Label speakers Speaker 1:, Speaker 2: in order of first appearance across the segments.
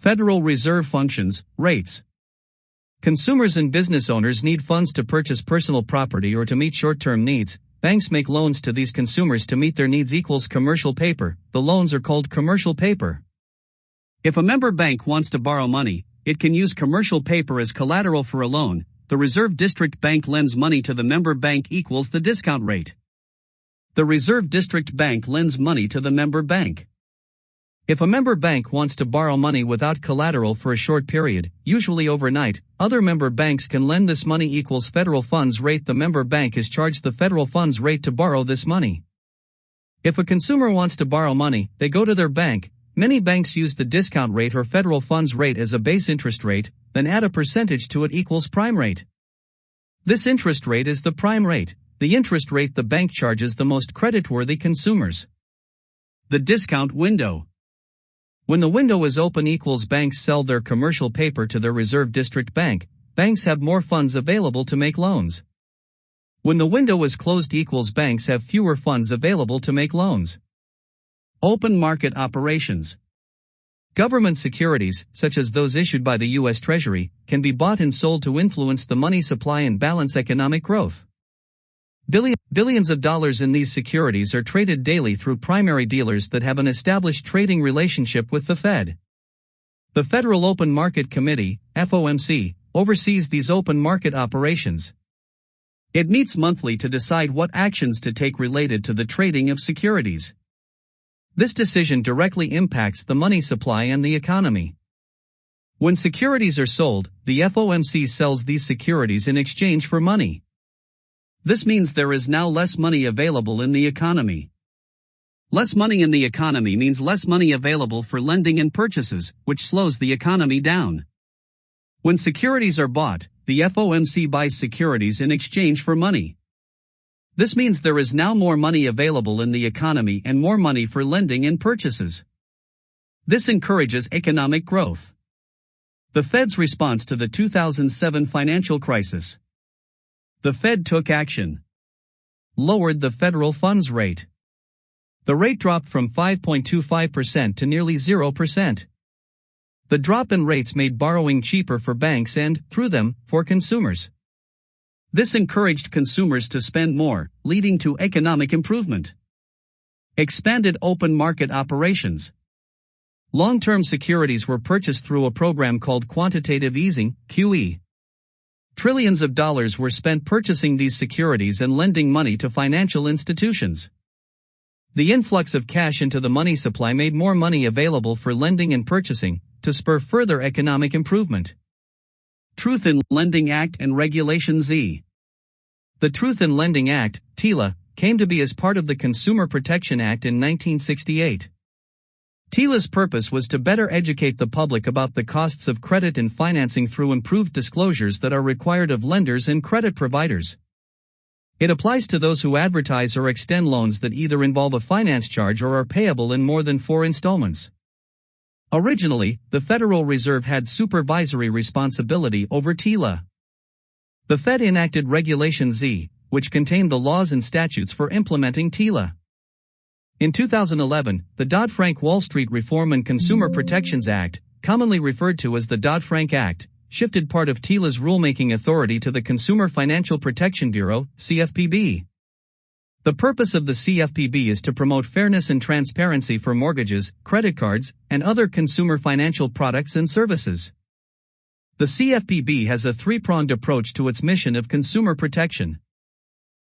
Speaker 1: Federal Reserve functions, rates. Consumers and business owners need funds to purchase personal property or to meet short-term needs. Banks make loans to these consumers to meet their needs equals commercial paper. The loans are called commercial paper. If a member bank wants to borrow money, it can use commercial paper as collateral for a loan. The Reserve District Bank lends money to the member bank equals the discount rate. The Reserve District Bank lends money to the member bank. If a member bank wants to borrow money without collateral for a short period, usually overnight, other member banks can lend this money equals federal funds rate. The member bank is charged the federal funds rate to borrow this money. If a consumer wants to borrow money, they go to their bank. Many banks use the discount rate or federal funds rate as a base interest rate, then add a percentage to it equals prime rate. This interest rate is the prime rate, the interest rate the bank charges the most creditworthy consumers. The discount window. When the window is open equals banks sell their commercial paper to their Reserve District Bank. Banks have more funds available to make loans. When the window is closed equals banks have fewer funds available to make loans. Open market operations. Government securities, such as those issued by the U.S. Treasury, can be bought and sold to influence the money supply and balance economic growth. Billions of dollars in these securities are traded daily through primary dealers that have an established trading relationship with the Fed. The Federal Open Market Committee, FOMC, oversees these open market operations. It meets monthly to decide what actions to take related to the trading of securities. This decision directly impacts the money supply and the economy. When securities are sold, the FOMC sells these securities in exchange for money. This means there is now less money available in the economy. Less money in the economy means less money available for lending and purchases, which slows the economy down. When securities are bought, the FOMC buys securities in exchange for money. This means there is now more money available in the economy and more money for lending and purchases. This encourages economic growth. The Fed's response to the 2007 financial crisis. The Fed took action. Lowered the federal funds rate. The rate dropped from 5.25% to nearly 0%. The drop in rates made borrowing cheaper for banks and, through them, for consumers. This encouraged consumers to spend more, leading to economic improvement. Expanded open market operations. Long-term securities were purchased through a program called quantitative easing, QE. Trillions of dollars were spent purchasing these securities and lending money to financial institutions. The influx of cash into the money supply made more money available for lending and purchasing, to spur further economic improvement. Truth in Lending Act and Regulation Z. The Truth in Lending Act, TILA, came to be as part of the Consumer Protection Act in 1968. TILA's purpose was to better educate the public about the costs of credit and financing through improved disclosures that are required of lenders and credit providers. It applies to those who advertise or extend loans that either involve a finance charge or are payable in more than 4 installments. Originally, the Federal Reserve had supervisory responsibility over TILA. The Fed enacted Regulation Z, which contained the laws and statutes for implementing TILA. In 2011, the Dodd-Frank Wall Street Reform and Consumer Protections Act, commonly referred to as the Dodd-Frank Act, shifted part of TILA's rulemaking authority to the Consumer Financial Protection Bureau, CFPB. The purpose of the CFPB is to promote fairness and transparency for mortgages, credit cards, and other consumer financial products and services. The CFPB has a 3-pronged approach to its mission of consumer protection.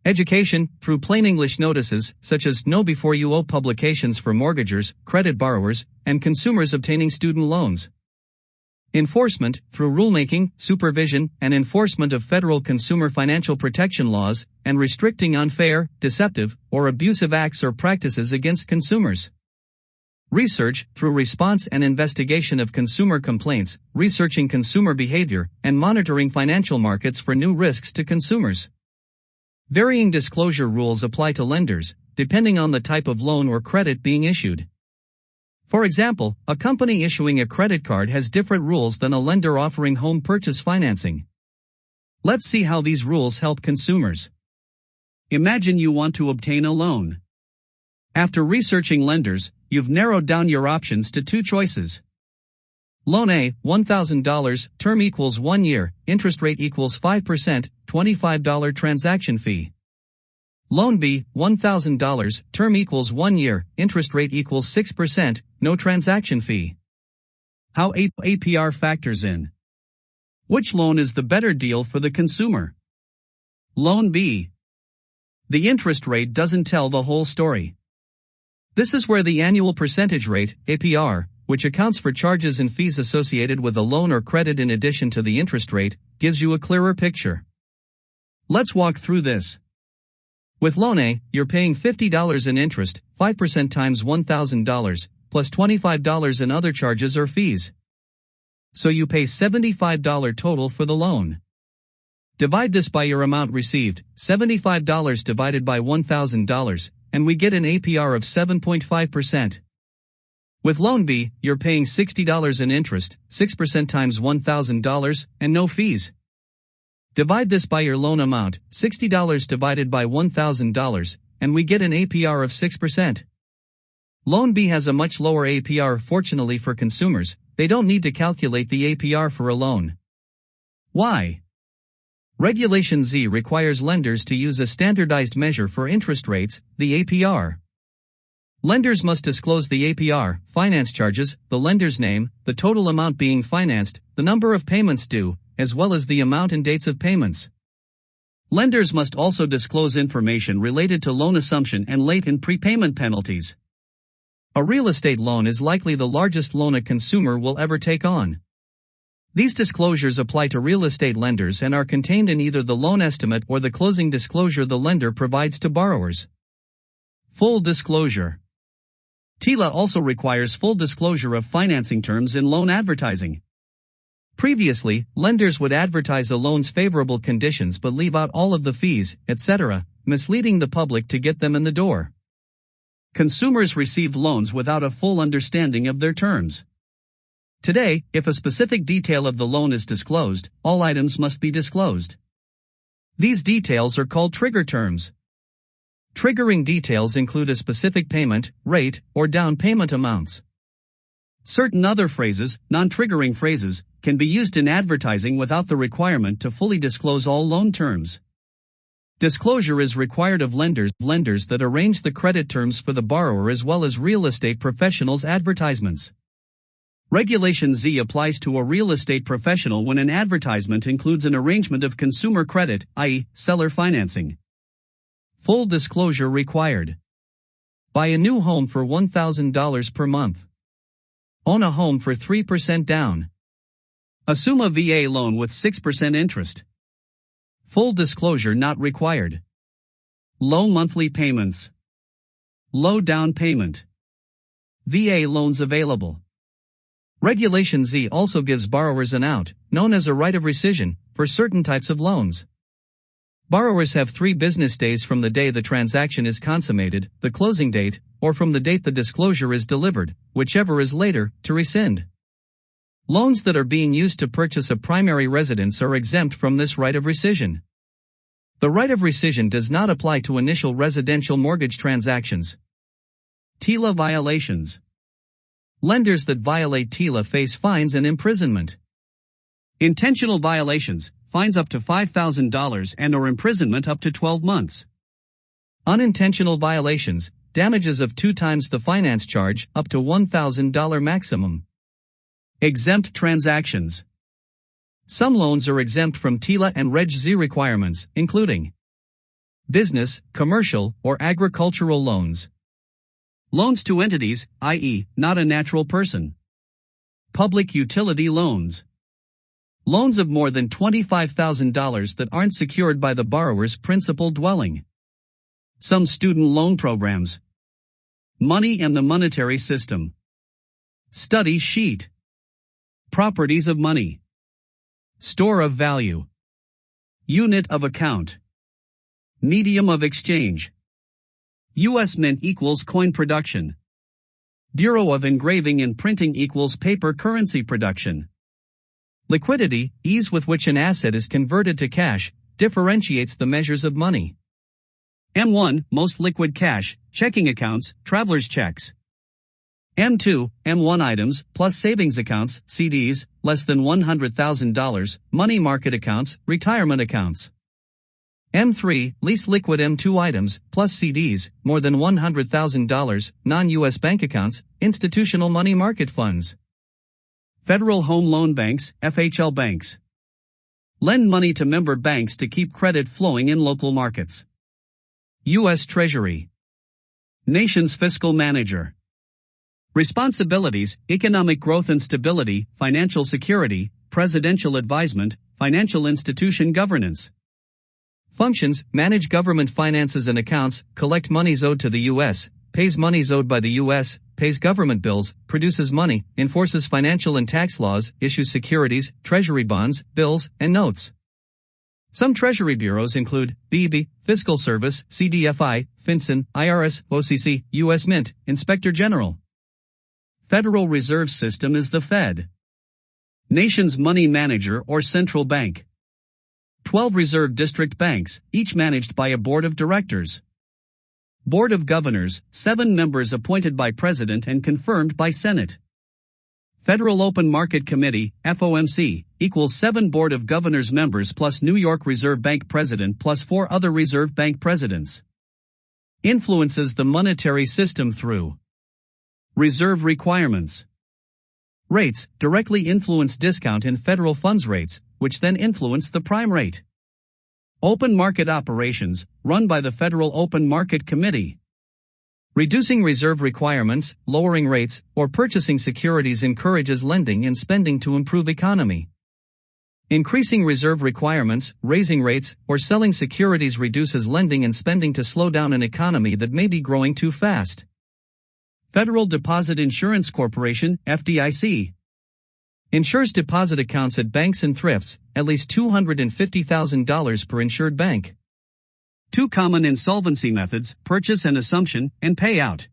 Speaker 1: Education, through plain English notices, such as Know Before You Owe publications for mortgagors, credit borrowers, and consumers obtaining student loans. Enforcement, through rulemaking, supervision, and enforcement of federal consumer financial protection laws, and restricting unfair, deceptive, or abusive acts or practices against consumers. Research, through response and investigation of consumer complaints, researching consumer behavior, and monitoring financial markets for new risks to consumers. Varying disclosure rules apply to lenders, depending on the type of loan or credit being issued. For example, a company issuing a credit card has different rules than a lender offering home purchase financing. Let's see how these rules help consumers. Imagine you want to obtain a loan. After researching lenders, you've narrowed down your options to 2 choices. Loan A, $1,000, term equals 1 year, interest rate equals 5%, $25 transaction fee. Loan B, $1,000, term equals 1 year, interest rate equals 6%, no transaction fee. How APR factors in. Which loan is the better deal for the consumer? Loan B. The interest rate doesn't tell the whole story. This is where the annual percentage rate, APR, which accounts for charges and fees associated with a loan or credit in addition to the interest rate, gives you a clearer picture. Let's walk through this. With Loan A, you're paying $50 in interest, 5% times $1,000, plus $25 in other charges or fees. So you pay $75 total for the loan. Divide this by your amount received, $75 divided by $1,000, and we get an APR of 7.5%. With Loan B, you're paying $60 in interest, 6% times $1,000, and no fees. Divide this by your loan amount, $60 divided by $1,000, and we get an APR of 6%. Loan B has a much lower APR. Fortunately for consumers, they don't need to calculate the APR for a loan. Why? Regulation Z requires lenders to use a standardized measure for interest rates, the APR. Lenders must disclose the APR, finance charges, the lender's name, the total amount being financed, the number of payments due, as well as the amount and dates of payments. Lenders must also disclose information related to loan assumption and late and prepayment penalties. A real estate loan is likely the largest loan a consumer will ever take on. These disclosures apply to real estate lenders and are contained in either the loan estimate or the closing disclosure the lender provides to borrowers. Full disclosure. TILA also requires full disclosure of financing terms in loan advertising. Previously, lenders would advertise a loan's favorable conditions but leave out all of the fees, etc., misleading the public to get them in the door. Consumers receive loans without a full understanding of their terms. Today, if a specific detail of the loan is disclosed, all items must be disclosed. These details are called trigger terms. Triggering details include a specific payment, rate, or down payment amounts. Certain other phrases, non-triggering phrases, can be used in advertising without the requirement to fully disclose all loan terms. Disclosure is required of lenders that arrange the credit terms for the borrower as well as real estate professionals' advertisements. Regulation Z applies to a real estate professional when an advertisement includes an arrangement of consumer credit, i.e., seller financing. Full disclosure required. Buy a new home for $1,000 per month. Own a home for 3% down. Assume a VA loan with 6% interest. Full disclosure not required. Low monthly payments. Low down payment. VA loans available. Regulation Z also gives borrowers an out, known as a right of rescission, for certain types of loans. Borrowers have 3 business days from the day the transaction is consummated, the closing date, or from the date the disclosure is delivered, whichever is later, to rescind. Loans that are being used to purchase a primary residence are exempt from this right of rescission. The right of rescission does not apply to initial residential mortgage transactions. TILA violations. Lenders that violate TILA face fines and imprisonment. Intentional violations, fines up to $5,000 and/or imprisonment up to 12 months. Unintentional violations, damages of 2 times the finance charge, up to $1,000 maximum. Exempt transactions. Some loans are exempt from TILA and Reg Z requirements, including business, commercial, or agricultural loans. Loans to entities, i.e., not a natural person. Public utility loans. Loans of more than $25,000 that aren't secured by the borrower's principal dwelling. Some student loan programs. Money and the monetary system. Study sheet. Properties of money. Store of value. Unit of account. Medium of exchange. U.S. Mint equals coin production. Bureau of Engraving and Printing equals paper currency production. Liquidity, ease with which an asset is converted to cash, differentiates the measures of money. M1, most liquid cash, checking accounts, traveler's checks. M2, M1 items, plus savings accounts, CDs, less than $100,000, money market accounts, retirement accounts. M3, least liquid M2 items, plus CDs, more than $100,000, non-US bank accounts, institutional money market funds. Federal Home Loan Banks, FHL banks. Lend money to member banks to keep credit flowing in local markets. U.S. Treasury. Nation's fiscal manager. Responsibilities: economic growth and stability, financial security, presidential advisement, financial institution governance. Functions: manage government finances and accounts, collect monies owed to the U.S., pays monies owed by the U.S., pays government bills, produces money, enforces financial and tax laws, issues securities, treasury bonds, bills, and notes. Some Treasury bureaus include BEB, Fiscal Service, CDFI, FinCEN, IRS, OCC, U.S. Mint, Inspector General. Federal Reserve System is the Fed. Nation's money manager or central bank. 12 reserve district banks, each managed by a board of directors. Board of Governors, 7 members appointed by President and confirmed by Senate. Federal Open Market Committee, FOMC, equals 7 Board of Governors members plus New York Reserve Bank President plus 4 other Reserve Bank presidents. Influences the monetary system through reserve requirements. Rates directly influence discount in federal funds rates, which then influence the prime rate. Open market operations, run by the Federal Open Market Committee. Reducing reserve requirements, lowering rates, or purchasing securities encourages lending and spending to improve economy. Increasing reserve requirements, raising rates, or selling securities reduces lending and spending to slow down an economy that may be growing too fast. Federal Deposit Insurance Corporation, FDIC. Insures deposit accounts at banks and thrifts, at least $250,000 per insured bank. 2 common insolvency methods: purchase and assumption, and payout.